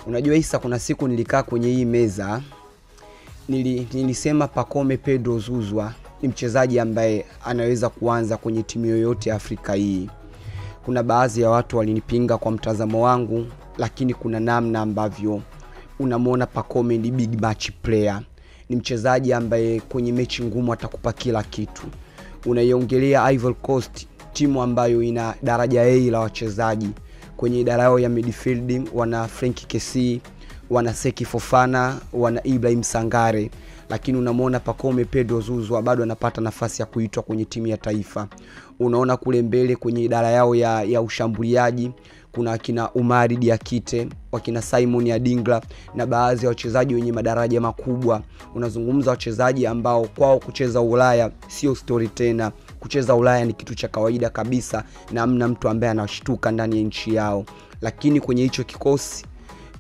Unajua Isa, kuna siku nilikaa kwenye hii meza nilisema Pacome Pedro Zouzoua ni mchezaji ambaye anaweza kuanza kwenye timu yoyote Afrika hii. Kuna baadhi ya watu walinipinga kwa mtazamo wangu, lakini kuna namna ambavyo unamwona Pacome ni big match player. Ni mchezaji ambaye kwenye mechi ngumu atakupa kila kitu. Unaiongelea Ivory Coast, timu ambayo ina daraja A la wachezaji. Kwenye idara yao ya midfield wana Frenkie Kessie, wana Seki Fofana, wana Ibrahim Sangare, lakini unamwona Pacome Pedro Zouzoua bado anapata nafasi ya kuitwa kwenye timu ya taifa. Unaona kule mbele kwenye idara yao ya ushambuliaji kuna akina Umari Diakite, wakina Simon Adingra na baadhi ya wachezaji wenye madaraja makubwa. Unazungumza wachezaji ambao kwao kucheza Ulaya sio story tena. Kucheza Ulaya ni kitu cha kawaida kabisa na hamna mtu ambaye anashtuka ndani ya nchi yao. Lakini kwenye hicho kikosi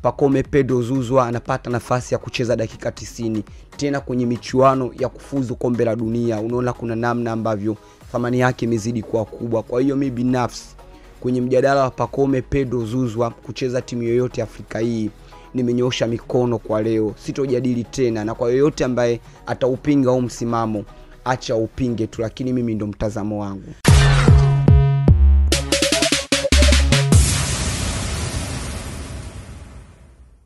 Pacome Pedro Zouzoua anapata nafasi ya kucheza dakika 90 tena kwenye michuano ya kufuzu kombe la dunia. Unaona kuna namna ambavyo thamani yake imezidi kuwa kubwa. Kwa hiyo mimi binafsi kwenye mjadala wa Pacome Pedro Zouzoua kucheza timu yoyote Afrika hii nimenyoosha mikono kwa leo. Sitojadili tena, na kwa yoyote ambaye ataupinga huu msimamo acha upinge tu, lakini mimi ndo mtazamo wangu.